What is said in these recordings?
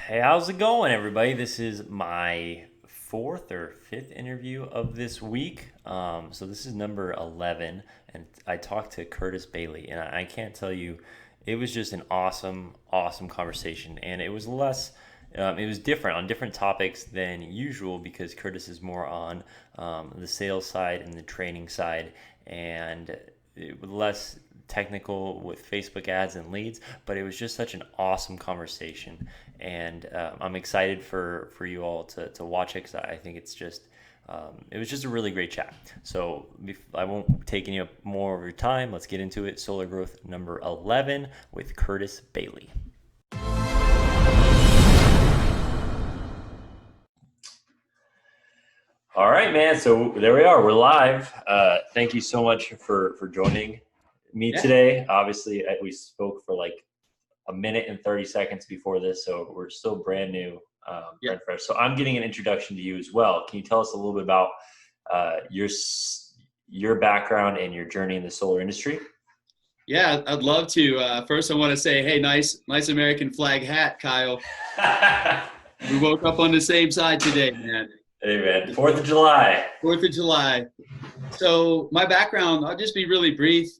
Hey, how's it going, everybody? This is my fourth or fifth interview of this week. So this is number 11, and I talked to Curtis Bailey, and I can't tell you, it was just an awesome, awesome conversation, and it was it was different on different topics than usual because Curtis is more on the sales side and the training side, and it was less technical with Facebook ads and leads, but it was just such an awesome conversation, and I'm excited for you all to watch it because I think it was just a really great chat. So I won't take any more of your time. Let's get into it. Solar Growth number 11 with Curtis Bailey. All right, man. So there we are. We're live. Thank you so much for joining me today. Obviously, we spoke for like a minute and 30 seconds before this, so we're still brand new, brand fresh. So I'm getting an introduction to you as well. Can you tell us a little bit about your background and your journey in the solar industry? Yeah, I'd love to. First, I want to say, hey, nice American flag hat, Kyle. We woke up on the same side today, man. Hey, man. 4th of July. 4th of July. So my background, I'll just be really brief.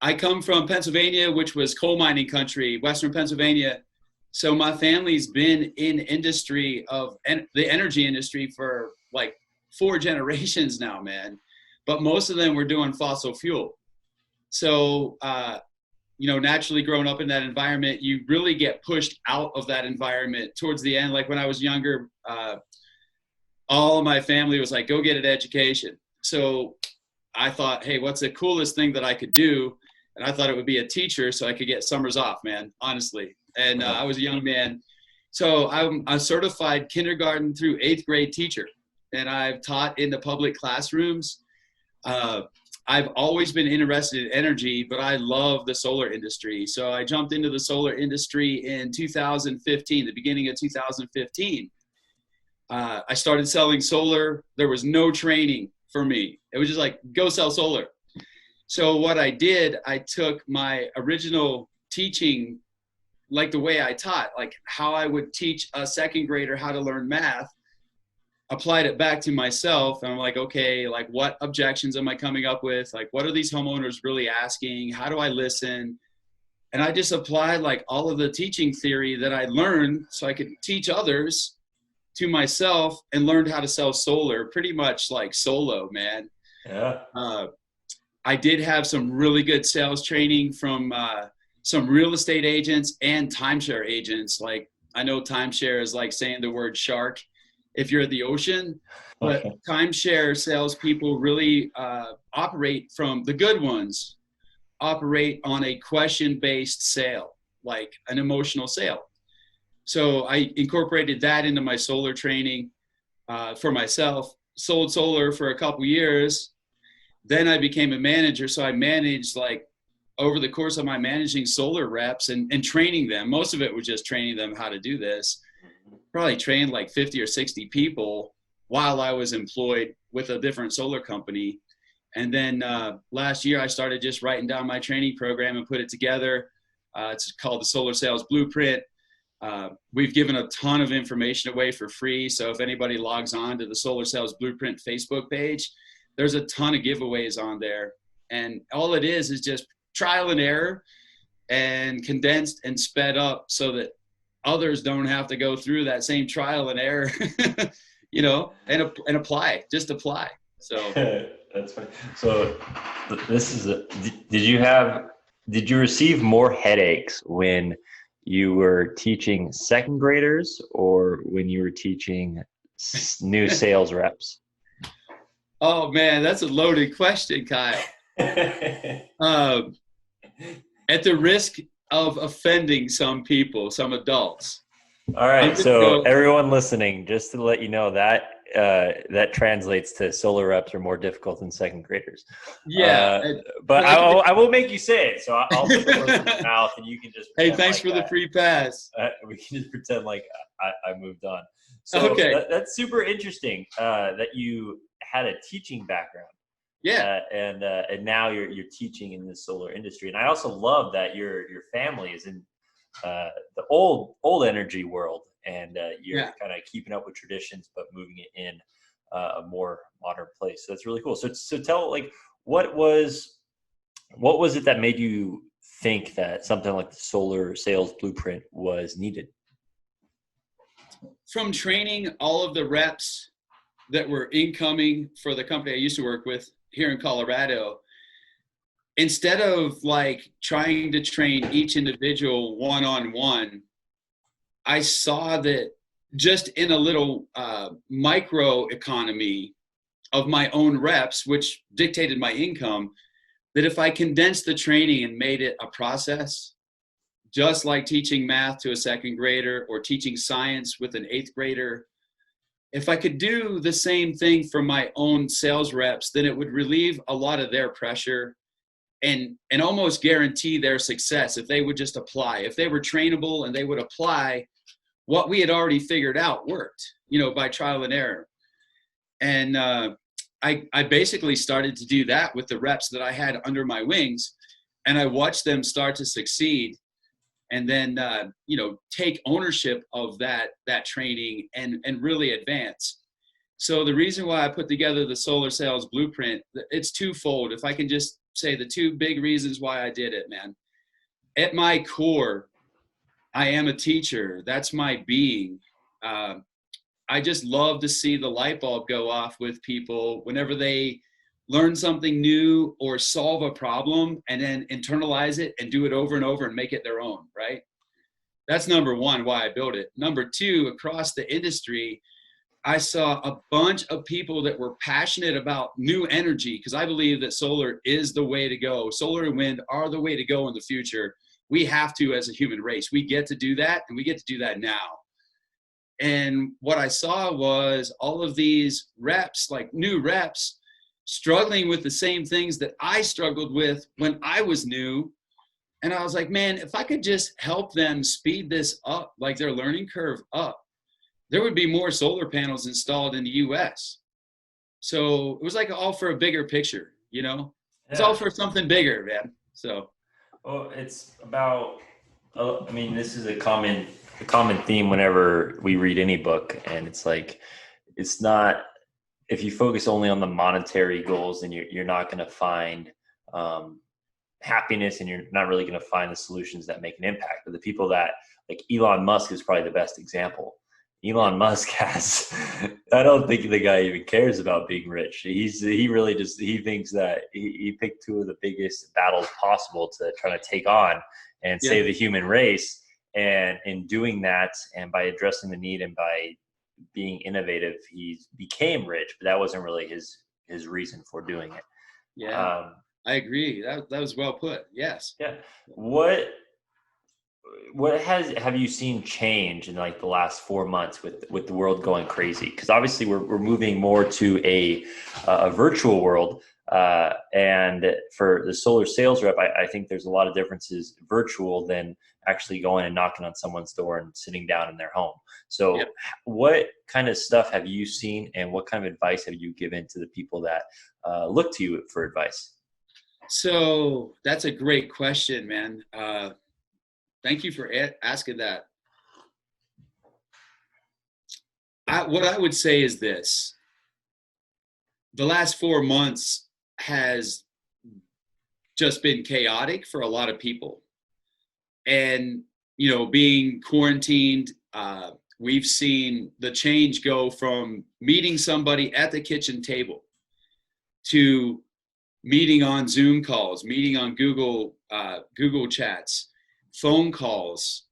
I come from Pennsylvania, which was coal mining country, Western Pennsylvania. So my family's been in industry of the energy industry for like 4 generations now, man. But most of them were doing fossil fuel. So, naturally growing up in that environment, you really get pushed out of that environment towards the end. Like when I was younger, all of my family was like, go get an education. So I thought, hey, what's the coolest thing that I could do? And I thought it would be a teacher so I could get summers off, man, honestly. And I was a young man. So I'm a certified kindergarten through 8th grade teacher. And I've taught in the public classrooms. I've always been interested in energy, but I love the solar industry. So I jumped into the solar industry in 2015, the beginning of 2015. I started selling solar. There was no training for me. It was just like, go sell solar. So what I did, I took my original teaching, like the way I taught, like how I would teach a 2nd grader how to learn math, applied it back to myself. And I'm like, okay, like what objections am I coming up with? Like, what are these homeowners really asking? How do I listen? And I just applied like all of the teaching theory that I learned so I could teach others to myself, and learned how to sell solar pretty much like solo, man. Yeah. I did have some really good sales training from some real estate agents and timeshare agents. Like I know timeshare is like saying the word shark if you're at the ocean, but timeshare salespeople really operate from the good ones, operate on a question-based sale, like an emotional sale. So I incorporated that into my solar training for myself, sold solar for a couple years. Then I became a manager. So I managed like over the course of my managing solar reps and training them. Most of it was just training them how to do this. Probably trained like 50 or 60 people while I was employed with a different solar company. And then last year I started just writing down my training program and put it together. It's called the Solar Sales Blueprint. We've given a ton of information away for free. So if anybody logs on to the Solar Sales Blueprint Facebook page, there's a ton of giveaways on there. And all it is just trial and error and condensed and sped up so that others don't have to go through that same trial and error, and apply, just apply. So That's funny. So did you receive more headaches when you were teaching 2nd graders or when you were teaching new sales reps? Oh man, that's a loaded question, Kyle. At the risk of offending some people, some adults. All right, so everyone listening, just to let you know that that translates to solar reps are more difficult than 2nd graders. Yeah, but I will make you say it. So I'll put the words in your mouth, and you can just. Hey, thanks for the free pass. We can just pretend like I moved on. So okay, that's super interesting that you had a teaching background. Yeah, and now you're teaching in the solar industry, and I also love that your family is in the old energy world, and you're Yeah. kind of keeping up with traditions but moving it in a more modern place. So that's really cool. So tell, like, what was what was it that made you think that something like the solar sales blueprint was needed? From training all of the reps that were incoming for the company I used to work with here in Colorado, instead of like trying to train each individual one on one, I saw that just in a little micro economy of my own reps, which dictated my income, that if I condensed the training and made it a process, just like teaching math to a second grader or teaching science with an eighth grader, if I could do the same thing for my own sales reps, then it would relieve a lot of their pressure and almost guarantee their success if they would just apply. If they were trainable and they would apply what we had already figured out worked, by trial and error. And I basically started to do that with the reps that I had under my wings, and I watched them start to succeed, and then take ownership of that training and really advance. So the reason why I put together the solar sales blueprint, it's twofold. If I can just say the two big reasons why I did it, man. At my core, I am a teacher. That's my being. I just love to see the light bulb go off with people whenever they learn something new or solve a problem and then internalize it and do it over and over and make it their own, right? That's number one, why I built it. Number two, across the industry, I saw a bunch of people that were passionate about new energy, because I believe that solar is the way to go. Solar and wind are the way to go in the future. We have to, as a human race, we get to do that, and we get to do that now. And what I saw was all of these reps, like new reps, struggling with the same things that I struggled with when I was new. And I was like, man, if I could just help them speed this up, like their learning curve up, there would be more solar panels installed in the US. So it was like all for a bigger picture, It's all Yeah. for something bigger, man. So Well, it's about. I mean, this is a common theme whenever we read any book, and it's like, it's not. If you focus only on the monetary goals, then you're not going to find happiness, and you're not really going to find the solutions that make an impact. But the people that, like Elon Musk is probably the best example. yeah, Elon Musk has, I don't think the guy even cares about being rich. He really just, he thinks that he picked two of the biggest battles possible to try to take on and yeah, save the human race. And in doing that, and by addressing the need and by being innovative, he became rich, but that wasn't really his reason for doing it. yeah. I agree. That was well put. Yes. Yeah. What have you seen change in like the last 4 months with the world going crazy? Because obviously we're moving more to a virtual world, and for the solar sales rep, I think there's a lot of differences virtual than actually going and knocking on someone's door and sitting down in their home. Yeah. So what kind of stuff have you seen, and what kind of advice have you given to the people that look to you for advice? So that's a great question, man. Thank you for asking that. What I would say is this: the last 4 months has just been chaotic for a lot of people. And, being quarantined, we've seen the change go from meeting somebody at the kitchen table to meeting on Zoom calls, meeting on Google chats, phone calls,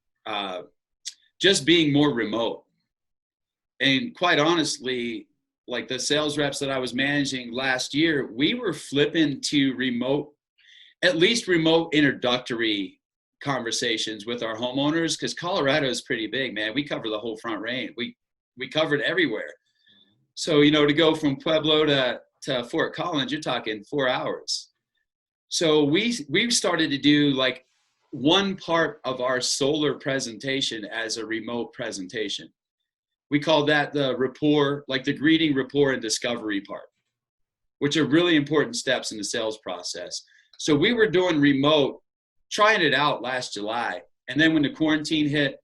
just being more remote. And quite honestly, like the sales reps that I was managing last year, we were flipping to remote, at least remote introductory conversations with our homeowners, because Colorado is pretty big, man. We cover the whole Front Range. We covered everywhere. So, to go from Pueblo to Fort Collins, you're talking 4 hours. So we've started to do like one part of our solar presentation as a remote presentation. We call that the rapport, like the greeting, rapport, and discovery part, which are really important steps in the sales process. So we were doing remote, trying it out last July. And then when the quarantine hit,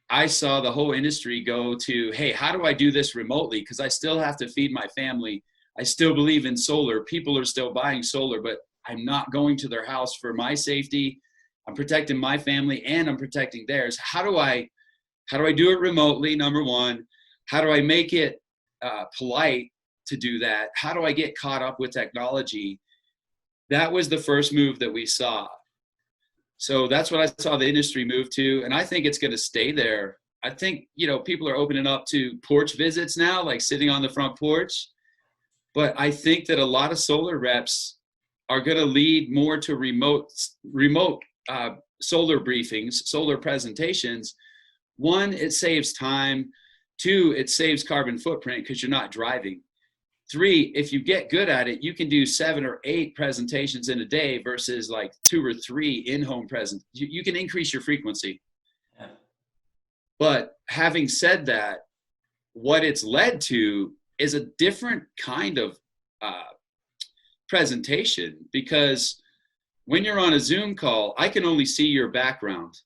I saw the whole industry go to, hey, how do I do this remotely? Because I still have to feed my family. I still believe in solar. People are still buying solar, but I'm not going to their house for my safety. I'm protecting my family and I'm protecting theirs. How do I do it remotely? Number one, how do I make it polite to do that? How do I get caught up with technology? That was the first move that we saw. So that's what I saw the industry move to. And I think it's going to stay there. I think, people are opening up to porch visits now, like sitting on the front porch. But I think that a lot of solar reps are going to lead more to remote solar briefings, solar presentations. One, it saves time. Two, it saves carbon footprint because you're not driving. Three, if you get good at it, you can do 7 or 8 presentations in a day versus like 2 or 3 in-home presents. You can increase your frequency. Yeah. But having said that, what it's led to is a different kind of presentation, because when you're on a Zoom call, I can only see your background.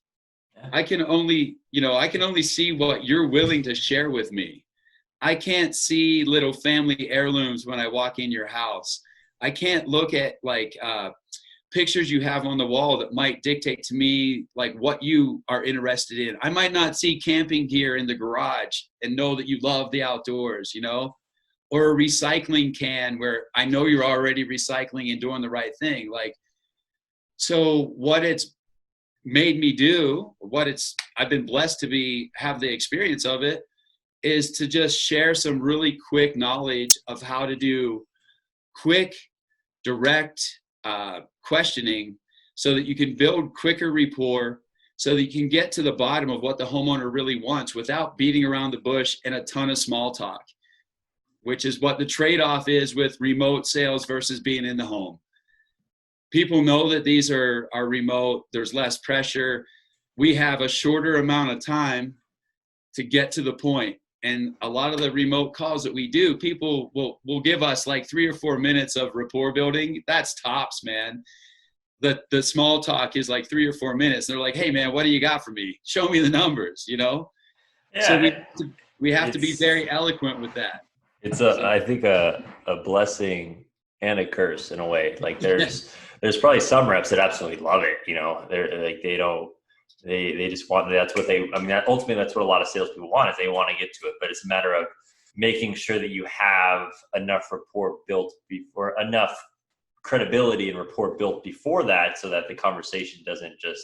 Yeah. I can only see what you're willing to share with me. I can't see little family heirlooms when I walk in your house. I can't look at pictures you have on the wall that might dictate to me like what you are interested in. I might not see camping gear in the garage and know that you love the outdoors, or a recycling can where I know you're already recycling and doing the right thing. So what it's made me do, I've been blessed to have the experience of it, is to just share some really quick knowledge of how to do quick, direct questioning so that you can build quicker rapport, so that you can get to the bottom of what the homeowner really wants without beating around the bush and a ton of small talk, which is what the trade-off is with remote sales versus being in the home. People know that these are remote. There's less pressure. We have a shorter amount of time to get to the point. And a lot of the remote calls that we do, people will give us like 3 or 4 minutes of rapport building. That's tops, man. The small talk is like 3 or 4 minutes. They're like, hey, man, what do you got for me? Show me the numbers, Yeah, so we have to be very eloquent with that. It's I think a blessing and a curse in a way. Like there's probably some reps that absolutely love it. They're like, they just want, ultimately that's what a lot of salespeople want, is they want to get to it, but it's a matter of making sure that you have enough rapport built before, enough credibility and rapport built before that, so that the conversation doesn't just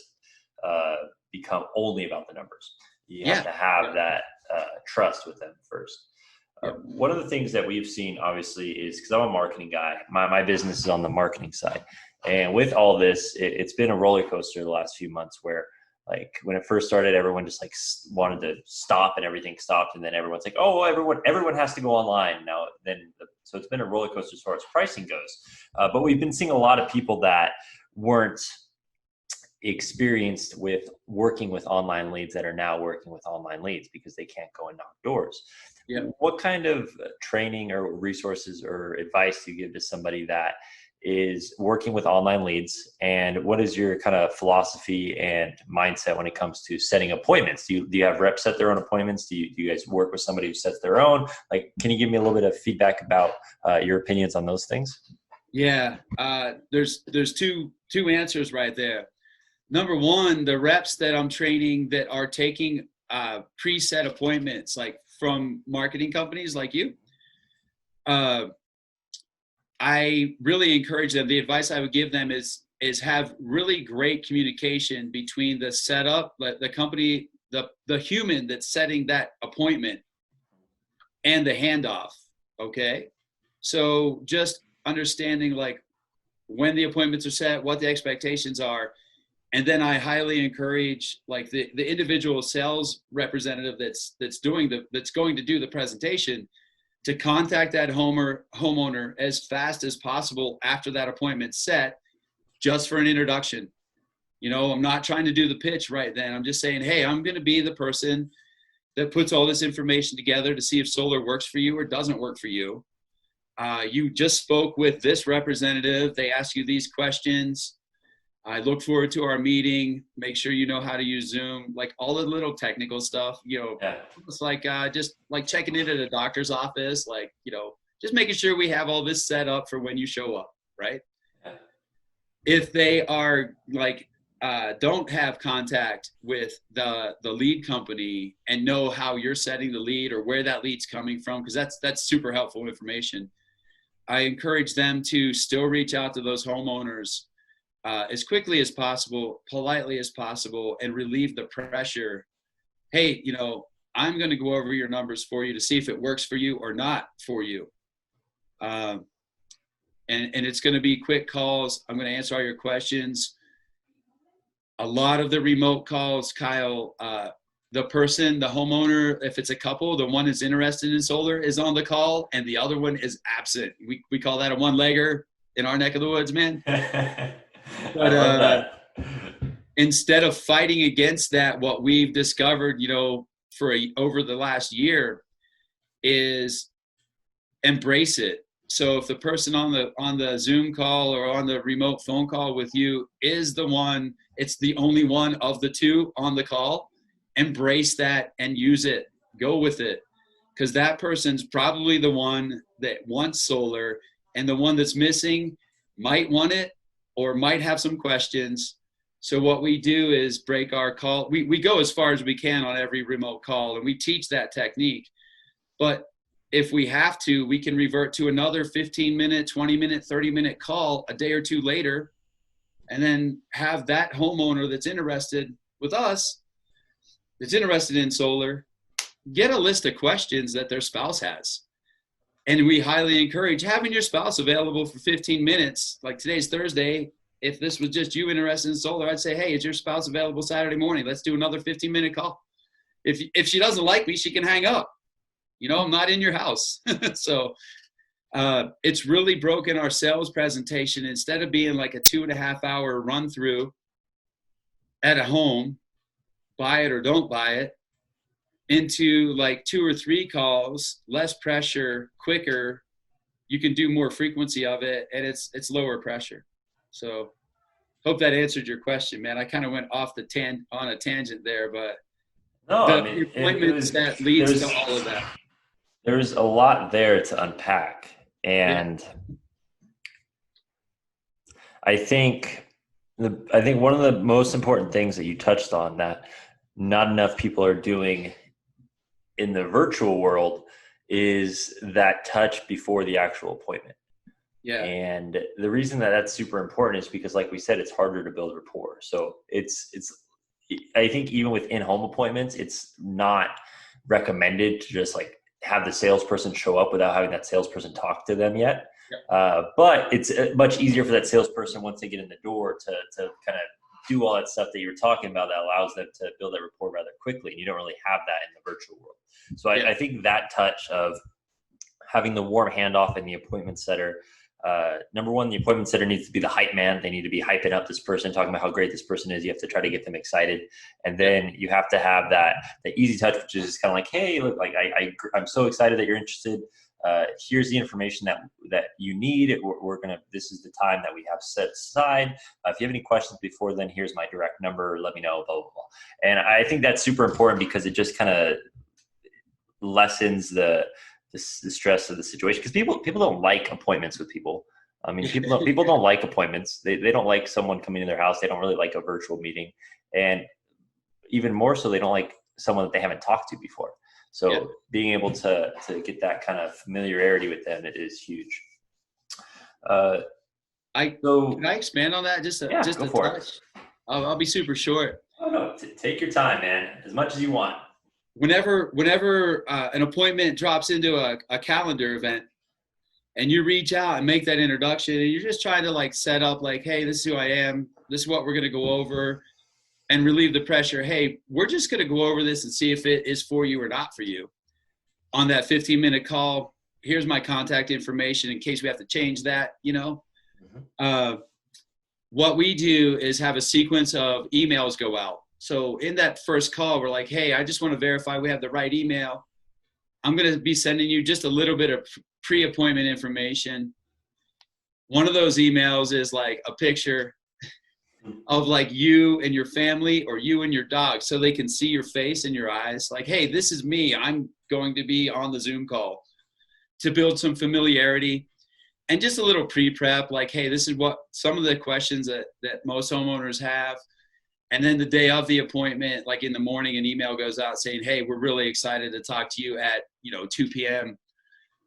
become only about the numbers. You have to have that trust with them first. One of the things that we've seen, obviously, is because I'm a marketing guy, my business is on the marketing side. And with all this, it's been a roller coaster the last few months, where like when it first started, everyone just like wanted to stop and everything stopped. And then everyone's like, oh, everyone has to go online now. So it's been a roller coaster as far as pricing goes. But we've been seeing a lot of people that weren't experienced with working with online leads that are now working with online leads because they can't go and knock doors. Yeah. What kind of training or resources or advice do you give to somebody that is working with online leads, and what is your kind of philosophy and mindset when it comes to setting appointments? Do you have reps set their own appointments? Do you guys work with somebody who sets their own? Like, can you give me a little bit of feedback about your opinions on those things? Yeah, there's two answers right there. Number one, the reps that I'm training that are taking preset appointments, like from marketing companies like you, I really encourage them. The advice I would give them is have really great communication between the setup, the company, the human that's setting that appointment, and the handoff. Okay, so just understanding like when the appointments are set, what the expectations are, and then I highly encourage like the individual sales representative that's going to do the presentation to contact that homeowner as fast as possible after that appointment's set, just for an introduction. I'm not trying to do the pitch right then. I'm just saying, hey, I'm going to be the person that puts all this information together to see if solar works for you or doesn't work for you. You just spoke with this representative. They ask you these questions. I look forward to our meeting. Make sure you know how to use Zoom, like all the little technical stuff, Yeah. it's like just like checking in at a doctor's office, like, just making sure we have all this set up for when you show up, right? Yeah. If they are like, don't have contact with the lead company and know how you're setting the lead or where that lead's coming from, because that's super helpful information. I encourage them to still reach out to those homeowners as quickly as possible, politely as possible, and relieve the pressure. Hey, I'm going to go over your numbers for you to see if it works for you or not for you. And it's going to be quick calls. I'm going to answer all your questions. A lot of the remote calls, Kyle, the homeowner, if it's a couple, the one that's interested in solar is on the call and the other one is absent. We call that a one-legger in our neck of the woods, man. But I love that. Instead of fighting against that, what we've discovered, over the last year is embrace it. So if the person on the Zoom call or on the remote phone call with you is the one, it's the only one of the two on the call, embrace that and use it. Go with it. Because that person's probably the one that wants solar, and the one that's missing might want it or might have some questions. So what we do is break our call. We go as far as we can on every remote call, and we teach that technique. But if we have to, we can revert to another 15-minute, 20-minute, 30-minute call a day or two later, and then have that homeowner that's interested with us, that's interested in solar, get a list of questions that their spouse has. And we highly encourage having your spouse available for 15 minutes. Like today's Thursday. If this was just you interested in solar, I'd say, hey, is your spouse available Saturday morning? Let's do another 15-minute call. If she doesn't like me, she can hang up. I'm not in your house. So it's really broken our sales presentation. Instead of being like a 2.5-hour run through at a home, buy it or don't buy it, into like 2 or 3 calls, less pressure, quicker. You can do more frequency of it, and it's lower pressure. So hope that answered your question, man. I kind of went off on a tangent there, but No, I the mean, appointments that leads to all of that. There's a lot there to unpack. And yeah. I think one of the most important things that you touched on that not enough people are doing in the virtual world is that touch before the actual appointment. Yeah. And the reason that that's super important is because, like we said, it's harder to build rapport. So I think even with in-home appointments, it's not recommended to just like have the salesperson show up without having that salesperson talk to them yet. Yep. But it's much easier for that salesperson once they get in the door to kind of do all that stuff that you were talking about that allows them to build that rapport rather quickly. And you don't really have that in the virtual world. So I think that touch of having the warm handoff in the appointment setter, number one, the appointment setter needs to be the hype man. They need to be hyping up this person, talking about how great this person is. You have to try to get them excited. And then you have to have the easy touch, which is kind of like, hey, look, like I'm so excited that you're interested. Here's the information that you need. This is the time that we have set aside. If you have any questions before then, here's my direct number. Let me know, blah, blah, blah. And I think that's super important because it just kind of lessens the stress of the situation, because people don't like appointments with people. I mean, people don't like appointments. They don't like someone coming to their house. They don't really like a virtual meeting, and even more so, they don't like someone that they haven't talked to before. So being able to get that kind of familiarity with them, it is huge. Can I expand on that just a touch? I'll be super short. Oh no, take your time, man, as much as you want. Whenever an appointment drops into a calendar event and you reach out and make that introduction and you're just trying to like set up like, hey, this is who I am. This is what we're going to go over, and relieve the pressure. Hey, we're just going to go over this and see if it is for you or not for you. On that 15-minute call, here's my contact information in case we have to change that, What we do is have a sequence of emails go out. So in that first call, we're like, hey, I just want to verify we have the right email. I'm going to be sending you just a little bit of pre-appointment information. One of those emails is like a picture of like you and your family or you and your dog, so they can see your face and your eyes. Like, hey, this is me. I'm going to be on the Zoom call, to build some familiarity and just a little pre-prep. Like, hey, this is what some of the questions that most homeowners have. And then the day of the appointment, like in the morning, an email goes out saying, hey, we're really excited to talk to you at 2 p.m.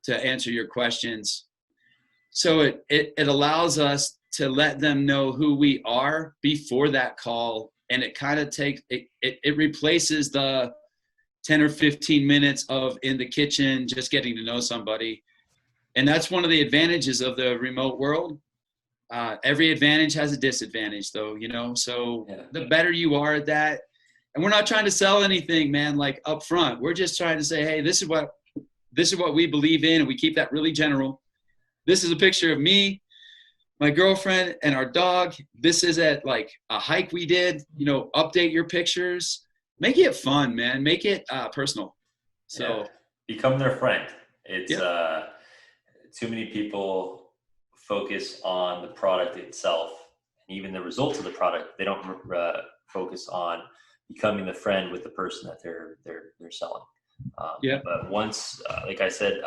to answer your questions. So it allows us to let them know who we are before that call. And it kind of it replaces the 10 or 15 minutes of in the kitchen, just getting to know somebody. And that's one of the advantages of the remote world. Every advantage has a disadvantage though, so Yeah. the better you are at that. And we're not trying to sell anything, man, like up front. We're just trying to say, hey, this is what we believe in. And we keep that really general. This is a picture of me, my girlfriend, and our dog. This is at like a hike we did, update your pictures, make it fun, man. Make it personal. So Yeah. Become their friend. It's yeah. too many people focus on the product itself and even the results of the product. They don't focus on becoming the friend with the person that they're selling. Yeah. But once, like I said,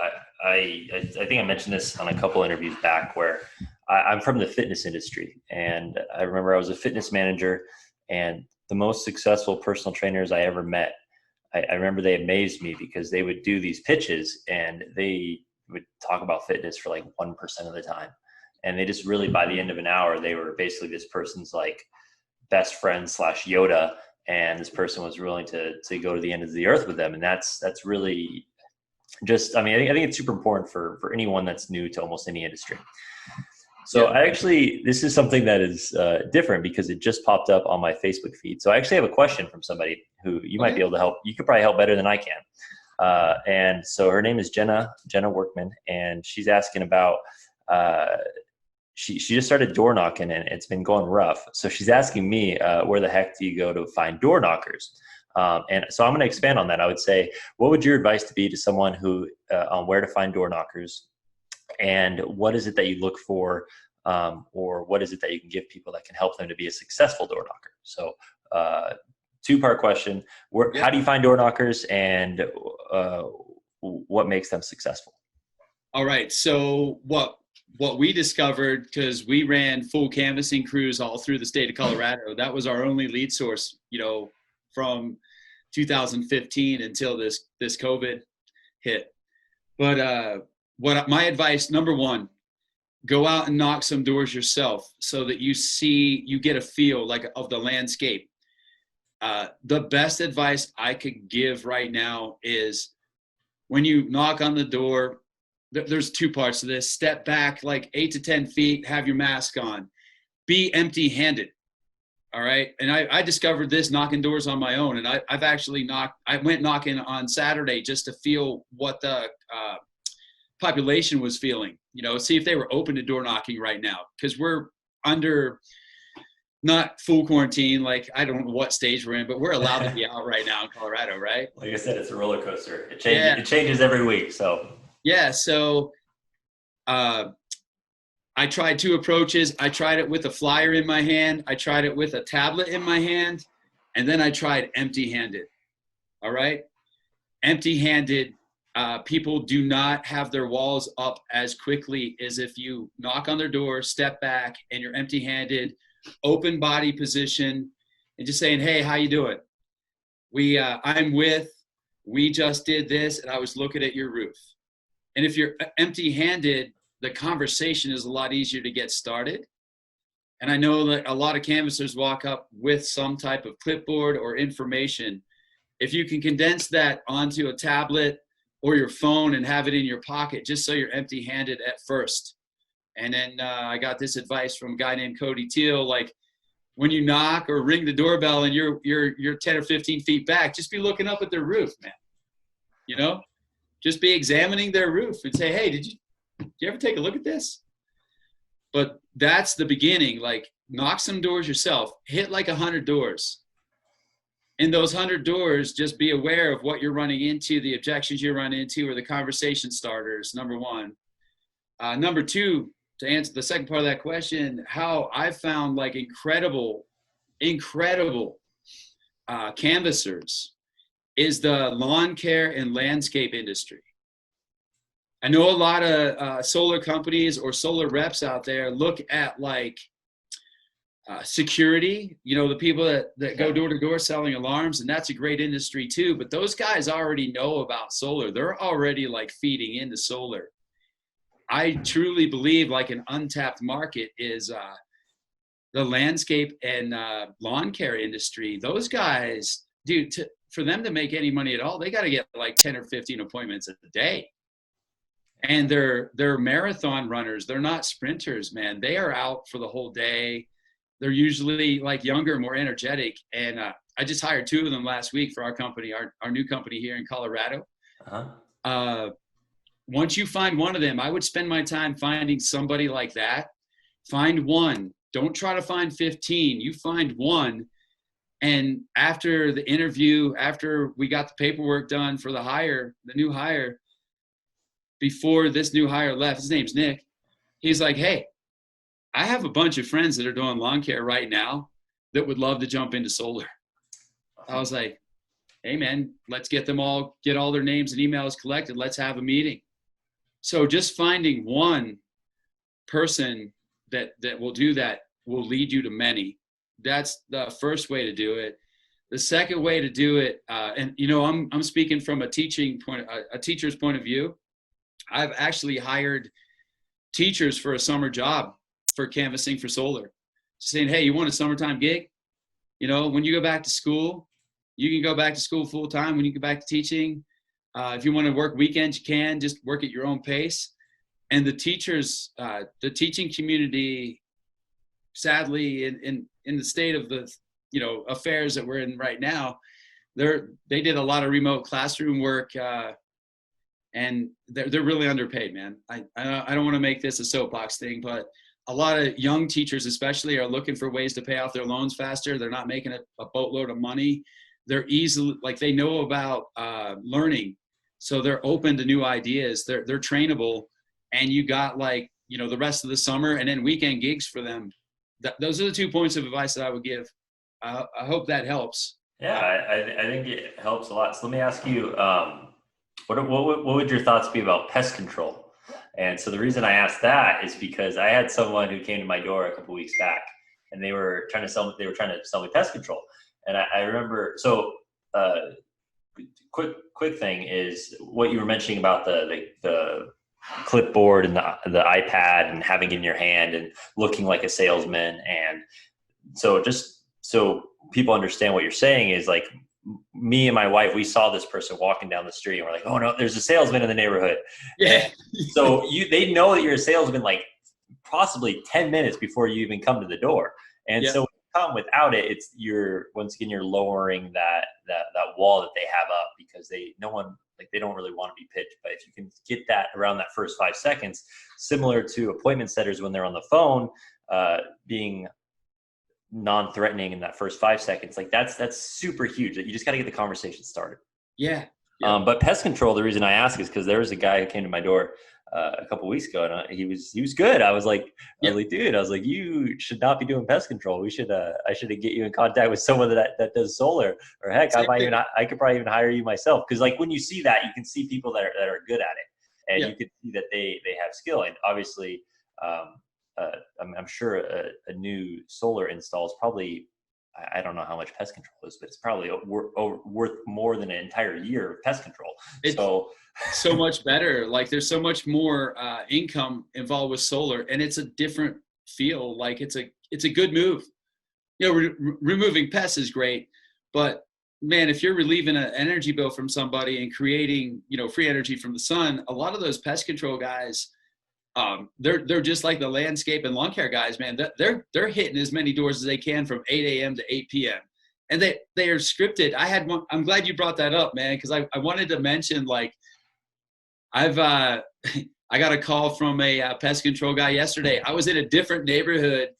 I think I mentioned this on a couple interviews back, where I'm from the fitness industry, and I remember I was a fitness manager, and the most successful personal trainers I ever met, I remember they amazed me because they would do these pitches and they would talk about fitness for like 1% of the time. And they just really, by the end of an hour, they were basically this person's like best friend / Yoda. And this person was willing to go to the end of the earth with them. And that's really just, I think it's super important for anyone that's new to almost any industry. So Yeah. this is something that is different because it just popped up on my Facebook feed. So I actually have a question from somebody who you might be able to help. You could probably help better than I can. And so her name is Jenna Workman, and she's asking about, she just started door knocking and it's been going rough. So she's asking me, where the heck do you go to find door knockers? And so I'm going to expand on that. I would say, what would your advice to be to someone who on where to find door knockers, and what is it that you look for, or what is it that you can give people that can help them to be a successful door knocker? So two-part question: how do you find door knockers, and what makes them successful? All right. So what we discovered, because we ran full canvassing crews all through the state of Colorado, that was our only lead source, from 2015 until this COVID hit. But what my advice, number one, go out and knock some doors yourself so that you get a feel like of the landscape. The best advice I could give right now is, when you knock on the door, there's two parts to this. Step back like 8 to 10 feet, have your mask on, be empty-handed. All right. And I discovered this knocking doors on my own. And I've actually I went knocking on Saturday just to feel what the population was feeling, see if they were open to door knocking right now. Because we're under not full quarantine. Like, I don't know what stage we're in, but we're allowed to be out right now in Colorado, right? Like I said, it's a roller coaster. It changes every week. So yeah. So I tried two approaches. I tried it with a flyer in my hand. I tried it with a tablet in my hand. And then I tried empty-handed. All right. Empty-handed, people do not have their walls up as quickly as if you knock on their door, step back, and you're empty-handed, open body position, and just saying, hey, how you doing? We just did this, and I was looking at your roof. And if you're empty-handed, the conversation is a lot easier to get started. And I know that a lot of canvassers walk up with some type of clipboard or information. If you can condense that onto a tablet or your phone and have it in your pocket, just so you're empty-handed at first. And then I got this advice from a guy named Cody Teal, like, when you knock or ring the doorbell and you're 10 or 15 feet back, just be looking up at their roof, man. Just be examining their roof and say, hey, did you ever take a look at this? But that's the beginning. Like, knock some doors yourself, hit like 100 doors. In those 100 doors, just be aware of what you're running into, the objections you run into, or the conversation starters, number one. Number two, to answer the second part of that question, how I found like incredible canvassers is the lawn care and landscape industry. I know a lot of solar companies or solar reps out there look at like security, the people that go door to door selling alarms, and that's a great industry too. But those guys already know about solar. They're already like feeding into solar. I truly believe like an untapped market is the landscape and lawn care industry. Those guys, dude, for them to make any money at all, they got to get like 10 or 15 appointments a day. And they're marathon runners. They're not sprinters, man. They are out for the whole day. They're usually like younger, more energetic. And I just hired 2 of them last week for our company, our new company here in Colorado. Once you find one of them, I would spend my time finding somebody like that. Find one. Don't try to find 15. You find one. And after the interview, after we got the paperwork done for the new hire, before this new hire left, his name's Nick, he's like, hey, I have a bunch of friends that are doing lawn care right now that would love to jump into solar. I was like, hey man, let's get all their names and emails collected. Let's have a meeting. So just finding one person that will do that will lead you to many. That's the first way to do it. The second way to do it, and I'm speaking from a teacher's point of view. I've actually hired teachers for a summer job for canvassing for solar, saying, hey, you want a summertime gig? When you go back to school, you can go back to school full time. When you go back to teaching, if you want to work weekends, you can just work at your own pace. And the teachers, the teaching community, sadly, in the state of the affairs that we're in right now, they did a lot of remote classroom work. And they're really underpaid, man. I don't want to make this a soapbox thing, but a lot of young teachers especially are looking for ways to pay off their loans faster. They're not making a boatload of money. They're easily, like, they know about learning. So they're open to new ideas. They're trainable. And you got the rest of the summer and then weekend gigs for them. Those are the 2 points of advice that I would give. I hope that helps. Yeah, I think it helps a lot. So let me ask you, what would your thoughts be about pest control? And so the reason I asked that is because I had someone who came to my door a couple weeks back, and they were trying to sell me pest control. And I remember, so quick thing is what you were mentioning about the clipboard and the iPad and having it in your hand and looking like a salesman. And so just so people understand what you're saying is, like, me and my wife, we saw this person walking down the street and we're like, oh no, there's a salesman in the neighborhood. Yeah. So they know that you're a salesman like possibly 10 minutes before you even come to the door. And so when you come without it, you're lowering that wall that they have up, because they don't really want to be pitched. But if you can get that around that first 5 seconds, similar to appointment setters when they're on the phone, being non-threatening in that first 5 seconds, like that's super huge. You just got to get the conversation started. Yeah. But pest control, the reason I ask is because there was a guy who came to my door a couple of weeks ago, and he was good. I was like, dude, you should not be doing pest control. I should get you in contact with someone that does solar, or heck, I could probably even hire you myself. Because like when you see that, you can see people that are good at it, and you can see that they have skill. And obviously, I'm sure a new solar install is probably, I don't know how much pest control is, but it's probably worth more than an entire year of pest control. It's so much better. Like, there's so much more income involved with solar, and it's a different feel. Like, it's a good move. Removing pests is great, but man, if you're relieving an energy bill from somebody and creating, free energy from the sun, a lot of those pest control guys, they're just like the landscape and lawn care guys, man. They're hitting as many doors as they can from 8 a.m. to 8 p.m. And they are scripted. I had one. I'm glad you brought that up, man, because I wanted to mention, like, I got a call from a pest control guy yesterday. I was in a different neighborhood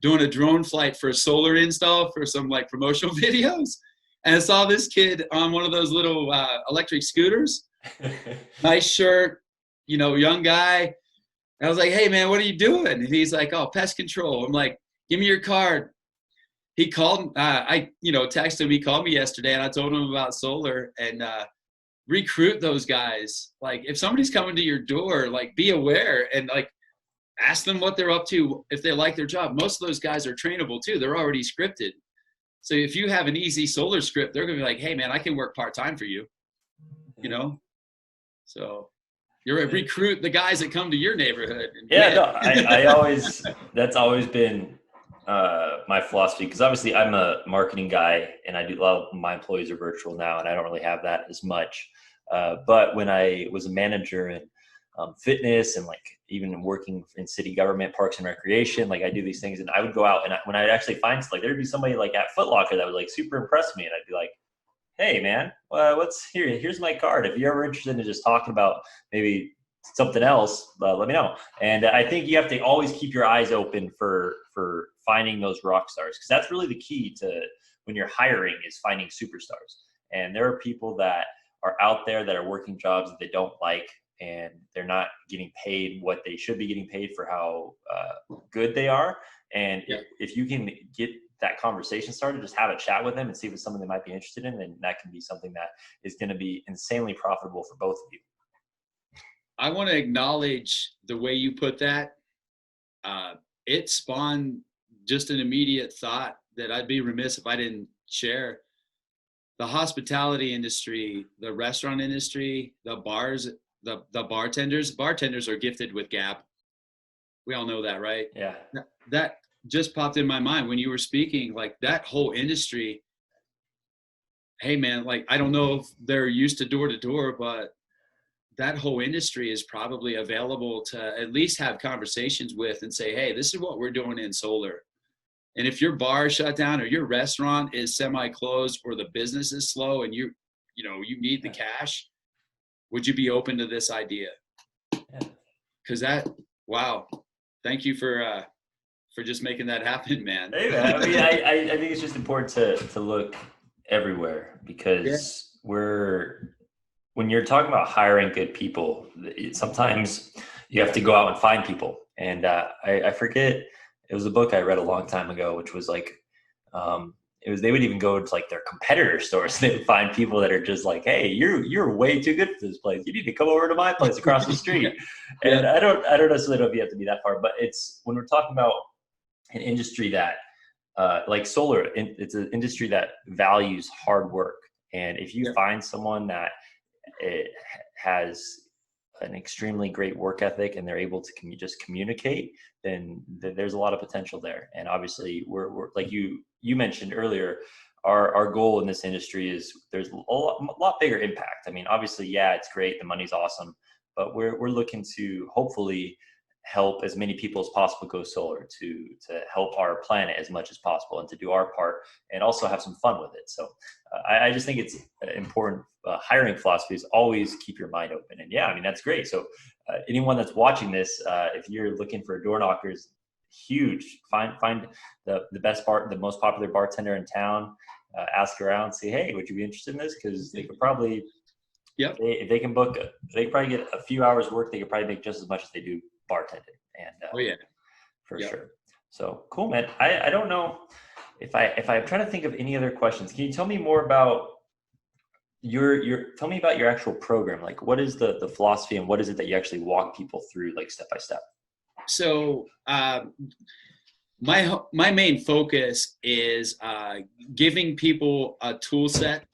doing a drone flight for a solar install for some like promotional videos, and I saw this kid on one of those little electric scooters. Nice shirt, young guy. I was like, hey man, what are you doing? And he's like, oh, pest control. I'm like, give me your card. He called, texted him. He called me yesterday and I told him about solar and recruit those guys. Like if somebody's coming to your door, like be aware and like ask them what they're up to if they like their job. Most of those guys are trainable too. They're already scripted. So if you have an easy solar script, they're going to be like, hey man, I can work part-time for you, you know? So you're a recruit the guys that come to your neighborhood. Yeah, no, I always, that's always been my philosophy, because obviously I'm a marketing guy and I do a lot of my employees are virtual now and I don't really have that as much. But when I was a manager in fitness and like even working in city government, parks and recreation, like I do these things and I would go out and when I'd actually find like there'd be somebody like at Foot Locker that would like super impress me and I'd be like, hey man, what's here? Here's my card. If you're ever interested in just talking about maybe something else, let me know. And I think you have to always keep your eyes open for finding those rock stars, because that's really the key to when you're hiring is finding superstars. And there are people that are out there that are working jobs that they don't like, and they're not getting paid what they should be getting paid for how good they are. And if you can get that conversation started, just have a chat with them and see if it's something they might be interested in, then that can be something that is going to be insanely profitable for both of you. I want to acknowledge the way you put that. It spawned just an immediate thought that I'd be remiss if I didn't share. The hospitality industry, the restaurant industry, the bars, the bartenders are gifted with gap. We all know that, right? Yeah. That just popped in my mind when you were speaking, like that whole industry. Hey man, like I don't know if they're used to door, but that whole industry is probably available to at least have conversations with and say, hey, this is what we're doing in solar. And if your bar is shut down or your restaurant is semi-closed or the business is slow and you need the cash, would you be open to this idea? Because wow, thank you for just making that happen, man. Hey, man. I mean, I think it's just important to look everywhere, because when you're talking about hiring good people, sometimes you have to go out and find people. And I forget, it was a book I read a long time ago, which was like, they would even go to like their competitor stores. They would find people that are just like, hey, you're way too good for this place. You need to come over to my place across the street. And I don't necessarily know if you have to be that far, but it's when we're talking about an industry that like solar, it's an industry that values hard work. And if you find someone that it has an extremely great work ethic and they're able to just communicate, then there's a lot of potential there. And obviously we're like you mentioned earlier, our goal in this industry is there's a lot bigger impact. I mean, obviously, yeah, it's great. The money's awesome, but we're looking to hopefully help as many people as possible go solar, to help our planet as much as possible and to do our part and also have some fun with it. So I just think it's important. Hiring philosophy is always keep your mind open. And yeah, I mean, that's great. So anyone that's watching this, if you're looking for door knockers, huge, find the best the most popular bartender in town, ask around, say, hey, would you be interested in this? Because they could probably, if they can book, they could probably get a few hours work. They could probably make just as much as they do bartending. And for sure. So cool, man. I don't know if I'm trying to think of any other questions. Can you tell me more about tell me about your actual program? Like, what is the philosophy and what is it that you actually walk people through, like step by step? So my main focus is giving people a tool set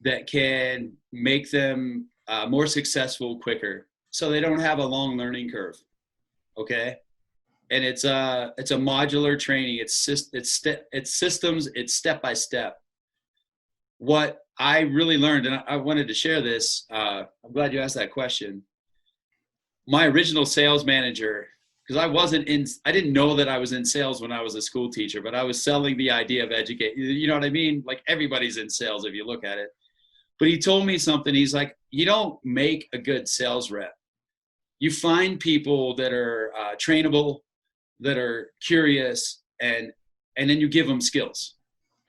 that can make them more successful quicker, so they don't have a long learning curve. Okay. And it's a modular training. It's systems. It's step by step. What I really learned, and I wanted to share this. I'm glad you asked that question. My original sales manager, because I didn't know that I was in sales when I was a school teacher, but I was selling the idea of educate. You know what I mean? Like everybody's in sales if you look at it. But he told me something. He's like, you don't make a good sales rep. You find people that are trainable, that are curious, and then you give them skills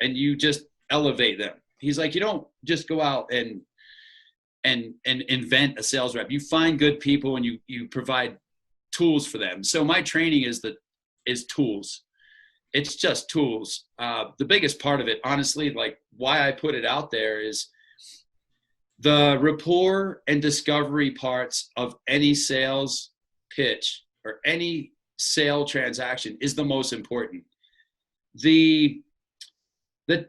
and you just elevate them. He's like, you don't just go out and invent a sales rep. You find good people and you provide tools for them. So my training is tools. It's just tools. The biggest part of it, honestly, like why I put it out there is the rapport and discovery parts of any sales pitch or any sale transaction is the most important. The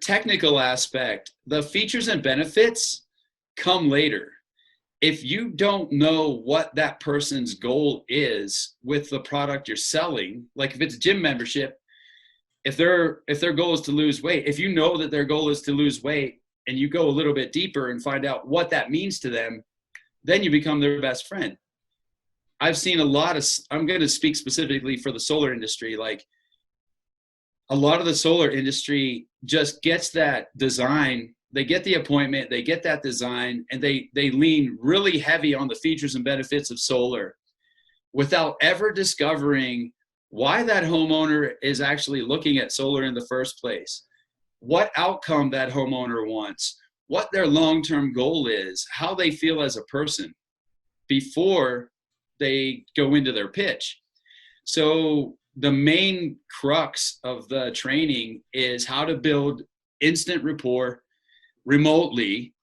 technical aspect, the features and benefits come later. If you don't know what that person's goal is with the product you're selling, like if it's a gym membership, if their goal is to lose weight, if you know that their goal is to lose weight and you go a little bit deeper and find out what that means to them, then you become their best friend. I've seen a lot of, I'm going to speak specifically for the solar industry, like a lot of the solar industry just gets that design, they get the appointment, they get that design, and they lean really heavy on the features and benefits of solar without ever discovering why that homeowner is actually looking at solar in the first place, what outcome that homeowner wants, what their long-term goal is, how they feel as a person before they go into their pitch. So the main crux of the training is how to build instant rapport remotely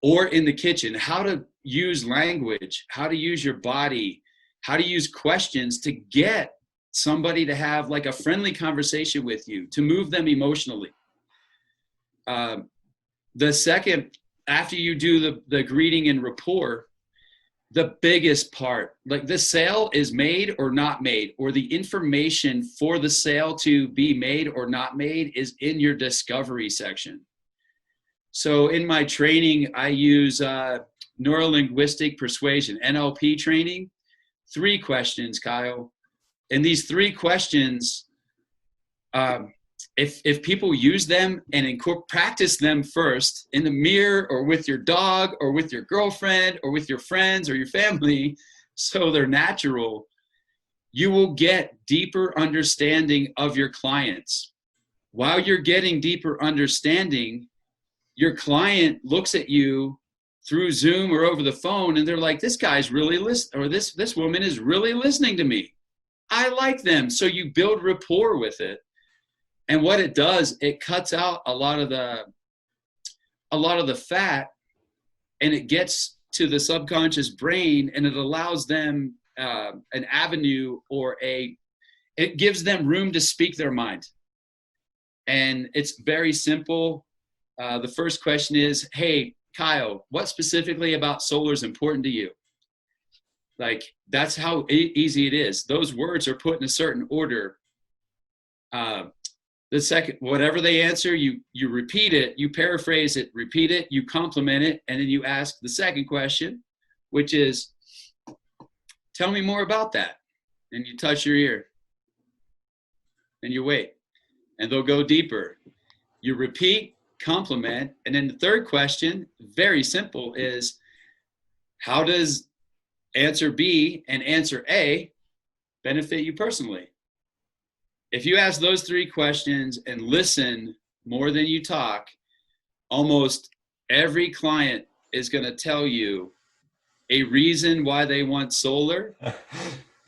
or in the kitchen, how to use language, how to use your body, how to use questions to get somebody to have like a friendly conversation with you, to move them emotionally. The second, after you do the greeting and rapport, the biggest part, like the sale is made or not made, or the information for the sale to be made or not made is in your discovery section. So in my training, I use neuro-linguistic persuasion, NLP training, 3 questions, Kyle. And these 3 questions, if people use them and practice them first in the mirror or with your dog or with your girlfriend or with your friends or your family, so they're natural, you will get deeper understanding of your clients. While you're getting deeper understanding, your client looks at you through Zoom or over the phone and they're like, this guy's really listening, or this woman is really listening to me. I like them. So you build rapport with it. And what it does, it cuts out a lot of the fat, and it gets to the subconscious brain, and it allows them an avenue, or it gives them room to speak their mind. And it's very simple. The first question is, hey, Kyle, what specifically about solar is important to you? Like, that's how easy it is. Those words are put in a certain order. The second, whatever they answer, you repeat it, you paraphrase it, repeat it, you compliment it, and then you ask the second question, which is, tell me more about that. And you touch your ear, and you wait, and they'll go deeper. You repeat, compliment, and then the third question, very simple, is how does answer B and answer A benefit you personally? If you ask those 3 questions and listen more than you talk, almost every client is going to tell you a reason why they want solar.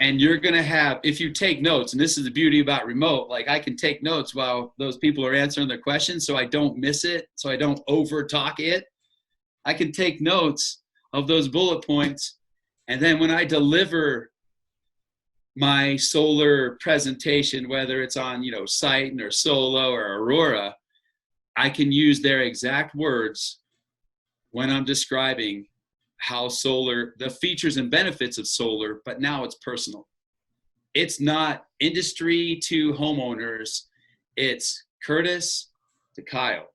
And you're going to have, if you take notes, and this is the beauty about remote, like I can take notes while those people are answering their questions so I don't miss it, so I don't over talk it. I can take notes of those bullet points. And then when I deliver my solar presentation, whether it's on, Sight or Solo or Aurora, I can use their exact words when I'm describing how solar, the features and benefits of solar, but now it's personal. It's not industry to homeowners. It's Curtis to Kyle.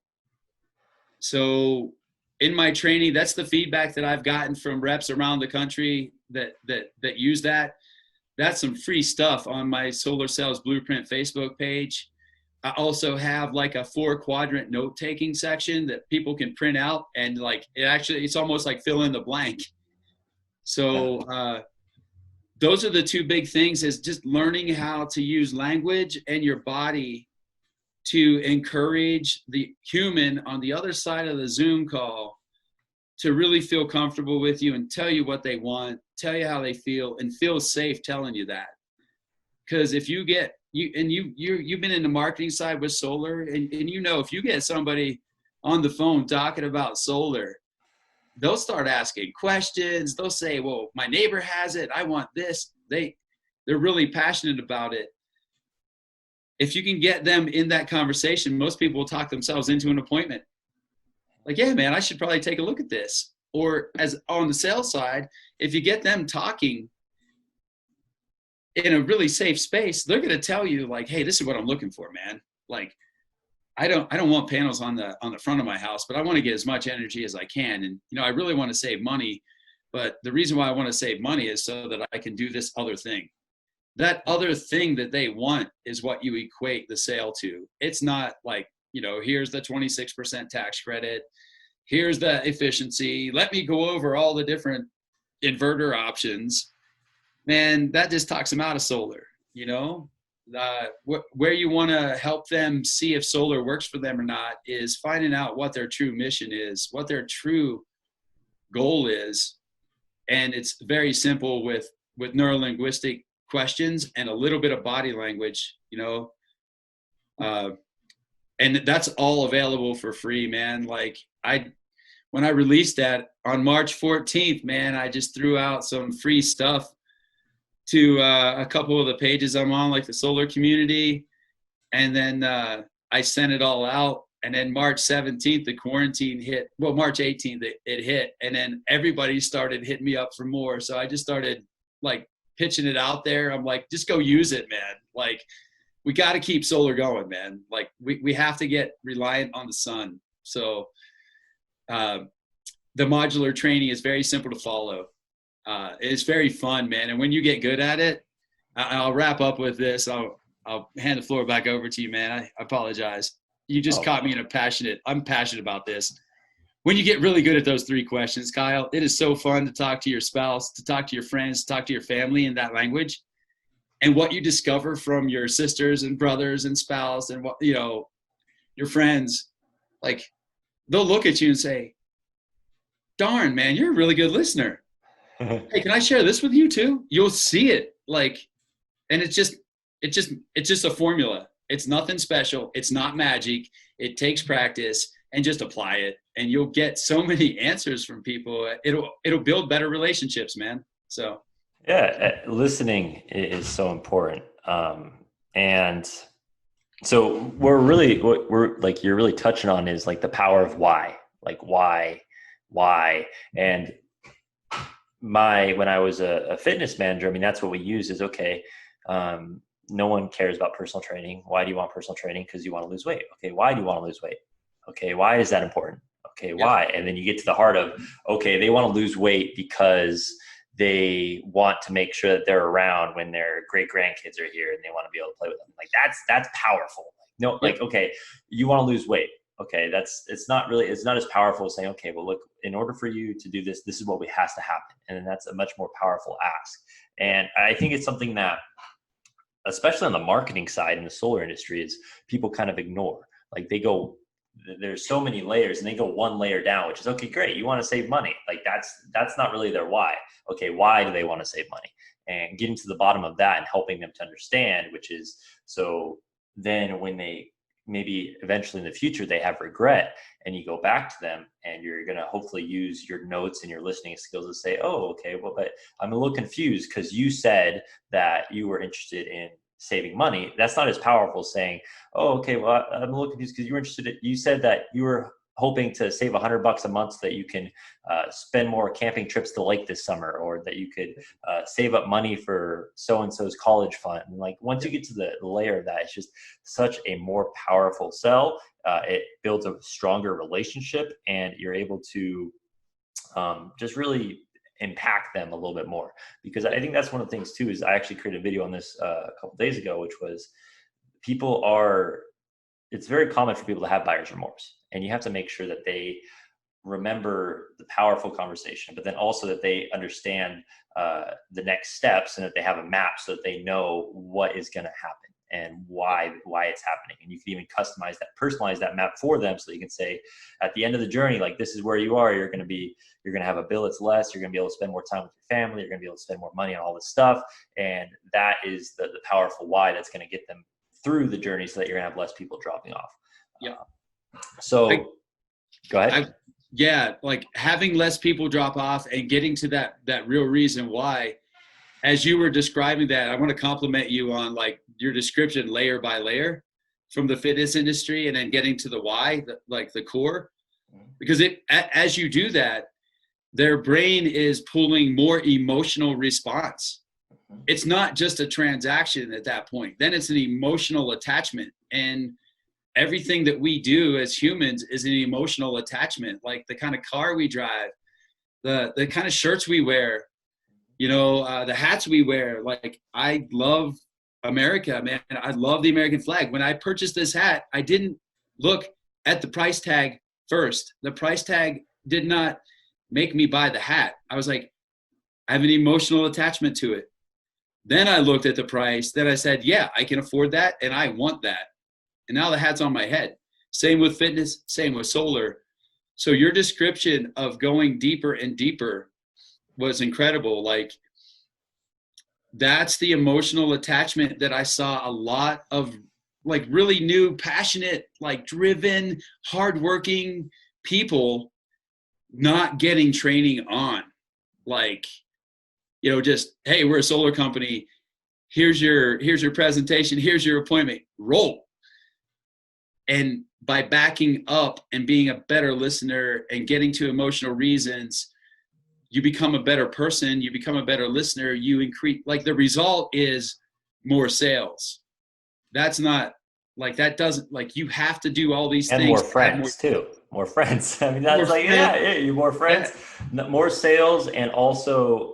So in my training, that's the feedback that I've gotten from reps around the country that use that. That's some free stuff on my Solar Sales Blueprint Facebook page. I also have like a 4-quadrant note-taking section that people can print out, and like it's almost like fill in the blank. So those are the 2 big things, is just learning how to use language and your body to encourage the human on the other side of the Zoom call to really feel comfortable with you and tell you what they want, tell you how they feel, and feel safe telling you that. Because if you get you've been in the marketing side with solar, and you know, if you get somebody on the phone talking about solar, they'll start asking questions. They'll say, well, my neighbor has it, I want this. They're really passionate about it. If you can get them in that conversation, most people will talk themselves into an appointment. Like, yeah, man, I should probably take a look at this. Or as on the sales side, if you get them talking in a really safe space, they're going to tell you like, hey, this is what I'm looking for, man. Like, I don't want panels on the front of my house, but I want to get as much energy as I can. And, you know, I really want to save money, but the reason why I want to save money is so that I can do this other thing. That other thing that they want is what you equate the sale to. It's not like, you know, here's the 26% tax credit. Here's the efficiency. Let me go over all the different inverter options. Man, that just talks them out of solar, you know? Where you want to help them see if solar works for them or not is finding out what their true mission is, what their true goal is. And it's very simple with neurolinguistic questions and a little bit of body language, you know? And that's all available for free, man. Like when I released that on March 14th, man, I just threw out some free stuff to a couple of the pages I'm on, like the solar community. And then I sent it all out. And then March 17th, the quarantine hit. Well, March 18th, it hit. And then everybody started hitting me up for more. So I just started like pitching it out there. I'm like, just go use it, man. Like, we got to keep solar going, man. Like we have to get reliant on the sun. So the modular training is very simple to follow. It's very fun, man. And when you get good at it, I'll wrap up with this. I'll hand the floor back over to you, man. I apologize. You just caught me in I'm passionate about this. When you get really good at those 3 questions, Kyle, it is so fun to talk to your spouse, to talk to your friends, to talk to your family in that language. And what you discover from your sisters and brothers and spouse and what, you know, your friends, like they'll look at you and say, darn, man, you're a really good listener. Hey, can I share this with you too? You'll see it. Like, and it's just a formula. It's nothing special. It's not magic. It takes practice, and just apply it. And you'll get so many answers from people. It'll build better relationships, man. So. Yeah, listening is so important. And so what we're like, you're really touching on is like the power of why, like why. And when I was a fitness manager, I mean, that's what we use is, okay, no one cares about personal training. Why do you want personal training? Because you want to lose weight. Okay. Why do you want to lose weight? Okay. Why is that important? Okay. Why? And then you get to the heart of, okay, they want to lose weight because they want to make sure that they're around when their great grandkids are here and they want to be able to play with them. Like that's powerful. No, like, okay, you want to lose weight. Okay. It's not as powerful as saying, okay, well, look, in order for you to do this, this is what has to happen. And then that's a much more powerful ask. And I think it's something that, especially on the marketing side in the solar industry, is people kind of ignore. Like there's so many layers and they go one layer down, which is, okay, great. You want to save money. Like that's not really their why. Okay. Why do they want to save money? And getting to the bottom of that and helping them to understand, which is, so then when they maybe eventually in the future they have regret and you go back to them and you're going to hopefully use your notes and your listening skills to say, oh, okay, well, but I'm a little confused because you said that you were interested in saving money. That's not as powerful as saying, oh, okay, well, I'm a little confused because you said that you were hoping to save $100 a month so that you can spend more camping trips to the lake this summer, or that you could save up money for so-and-so's college fund. And like, once you get to the layer of that, it's just such a more powerful sell. It builds a stronger relationship and you're able to just really impact them a little bit more. Because I think that's one of the things too, is I actually created a video on this a couple days ago, which was it's very common for people to have buyer's remorse, and you have to make sure that they remember the powerful conversation, but then also that they understand the next steps and that they have a map so that they know what is going to happen. and why it's happening. And you can even customize that, personalize that map for them, so you can say at the end of the journey, like, this is where you are. You're going to have a bill that's less. You're going to be able to spend more time with your family. You're going to be able to spend more money on all this stuff. And that is the powerful why that's going to get them through the journey, so that you're going to have less people dropping off. Yeah. So go ahead. Yeah, like having less people drop off and getting to that real reason why. As you were describing that, I want to compliment you on like your description layer by layer from the fitness industry, and then getting to the why, like the core, because as you do that, their brain is pulling more emotional response. It's not just a transaction at that point. Then it's an emotional attachment. And everything that we do as humans is an emotional attachment, like the kind of car we drive, the kind of shirts we wear, the hats we wear. Like, I love America, man. I love the American flag. When I purchased this hat, I didn't look at the price tag first. The price tag did not make me buy the hat. I was like, I have an emotional attachment to it. Then I looked at the price. Then I said, yeah, I can afford that, and I want that. And now the hat's on my head. Same with fitness, same with solar. So your description of going deeper and deeper was incredible. Like, that's the emotional attachment that I saw a lot of, like, really new, passionate, like driven, hardworking people not getting training on. Like, just, hey, we're a solar company. Here's your presentation. Here's your appointment. Roll. And by backing up and being a better listener and getting to emotional reasons, you become a better person. You become a better listener. You increase, like, the result is more sales. That's not like, that doesn't, like, you have to do all these and things. more friends too. More friends. I mean, that's like, you more friends, more sales, and also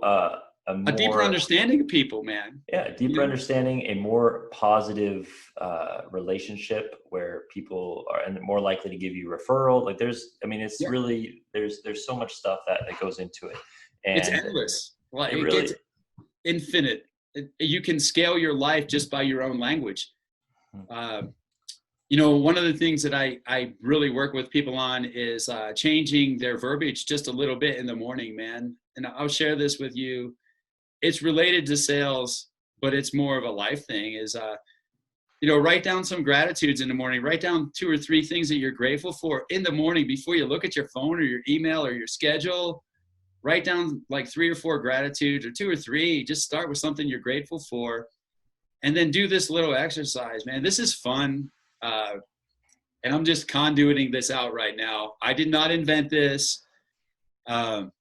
a deeper understanding of people, man. Yeah, a deeper understanding, a more positive relationship where people are more likely to give you referral. Like, it's really, there's so much stuff that goes into it. And it's endless. Well, it gets infinite. You can scale your life just by your own language. One of the things that I really work with people on is changing their verbiage just a little bit in the morning, man. And I'll share this with you. It's related to sales, but it's more of a life thing. Is write down some gratitudes in the morning. Write down 2 or 3 things that you're grateful for in the morning before you look at your phone or your email or your schedule. Write down like 3 or 4 gratitudes, or 2 or 3. Just start with something you're grateful for, and then do this little exercise, man. This is fun. And I'm just conduiting this out right now. I did not invent this. A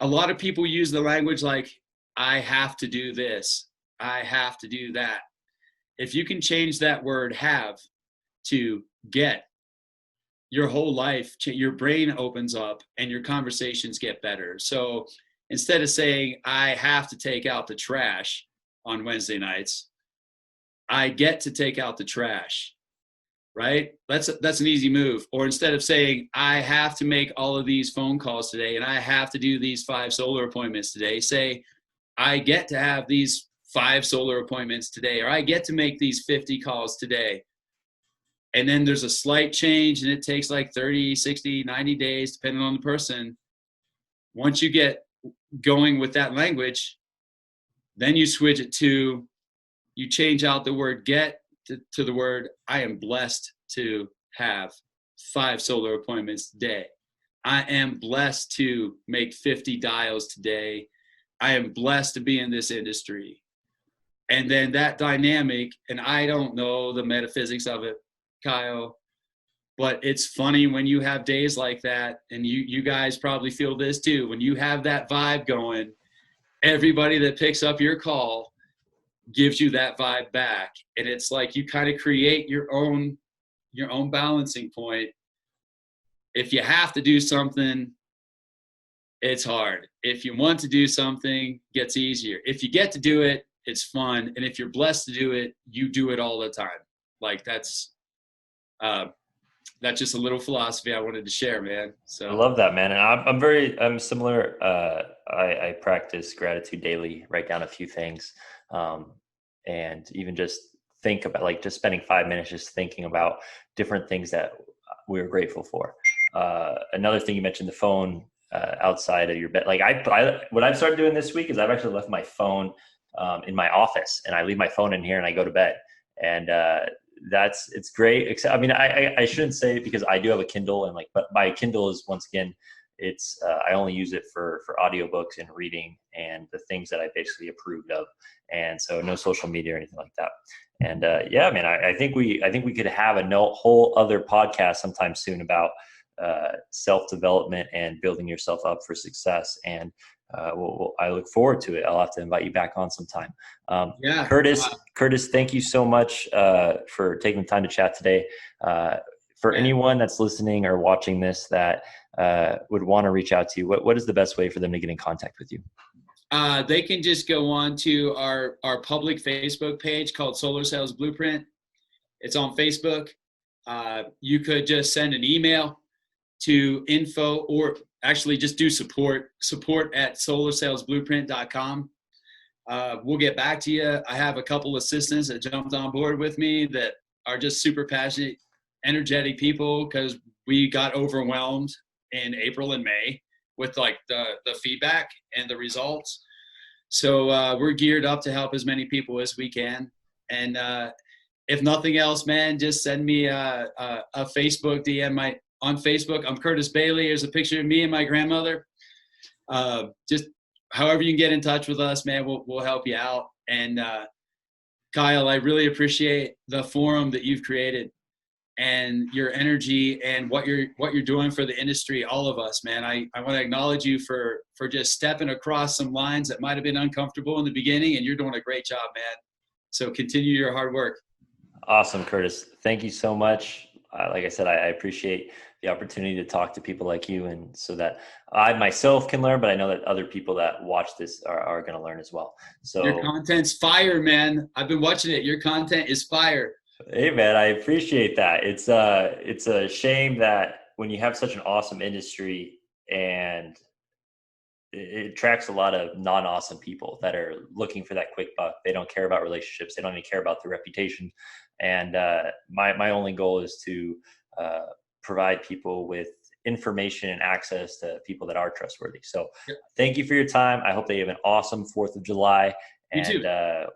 lot of people use the language like, I have to do this, I have to do that. If you can change that word have to get, your whole life, your brain opens up and your conversations get better. So instead of saying, I have to take out the trash on Wednesday nights, I get to take out the trash, right? That's an easy move. Or instead of saying, I have to make all of these phone calls today and I have to do these 5 solar appointments today, say, I get to have these 5 solar appointments today, or I get to make these 50 calls today. And then there's a slight change, and it takes like 30, 60, 90 days, depending on the person. Once you get going with that language, then you switch it to, you change out the word get to the word, I am blessed to have 5 solar appointments today. I am blessed to make 50 dials today. I am blessed to be in this industry. And then that dynamic, and I don't know the metaphysics of it, Kyle, but it's funny when you have days like that, and you guys probably feel this too. When you have that vibe going, everybody that picks up your call gives you that vibe back. And it's like you kind of create your own balancing point. If you have to do something, it's hard. If you want to do something, it gets easier. If you get to do it, it's fun. And if you're blessed to do it, you do it all the time. Like, that's just a little philosophy I wanted to share, man. So I love that, man. And I'm similar. I practice gratitude daily, write down a few things. And even just think about, like just spending 5 minutes just thinking about different things that we were grateful for. Another thing you mentioned, the phone outside of your bed. Like what I've started doing this week is I've actually left my phone in my office, and I leave my phone in here and I go to bed. And it's great. Except, I mean, I shouldn't say it because I do have a Kindle, and but my Kindle is, once again, it's I only use it for audiobooks and reading and the things that I basically approved of, and so no social media or anything like that. And yeah, man, I think we could have a whole other podcast sometime soon about self-development and building yourself up for success. And I look forward to it. I'll have to invite you back on sometime. Yeah. Curtis, thank you so much for taking the time to chat today. For Man. anyone that's listening or watching this that would want to reach out to you, what is the best way for them to get in contact with you? They can just go on to our public Facebook page called Solar Sales Blueprint. It's on Facebook. You could just send an email to info, or actually just do support at solarsalesblueprint.com. We'll get back to you. I have a couple assistants that jumped on board with me that are just super passionate, energetic people, because we got overwhelmed in April and May with like the feedback and the results. So we're geared up to help as many people as we can. And if nothing else, man, just send me a Facebook DM. On Facebook, I'm Curtis Bailey. There's a picture of me and my grandmother. Just however you can get in touch with us, man, we'll help you out. And Kyle, I really appreciate the forum that you've created and your energy and what you're doing for the industry, all of us, man. I want to acknowledge you for just stepping across some lines that might have been uncomfortable in the beginning, and you're doing a great job, man. So continue your hard work. Awesome, Curtis. Thank you so much. Like I said, I appreciate the opportunity to talk to people like you, and so that I myself can learn, but I know that other people that watch this are going to learn as well. So your content's fire, man. I've been watching it. Your content is fire. Hey, man, I appreciate that. It's a shame that when you have such an awesome industry and it attracts a lot of non-awesome people that are looking for that quick buck. They don't care about relationships. They don't even care about their reputation. And my only goal is to provide people with information and access to people that are trustworthy. So thank you for your time. I hope that you have an awesome 4th of July, and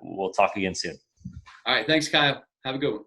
we'll talk again soon. All right. Thanks, Kyle. Have a good one.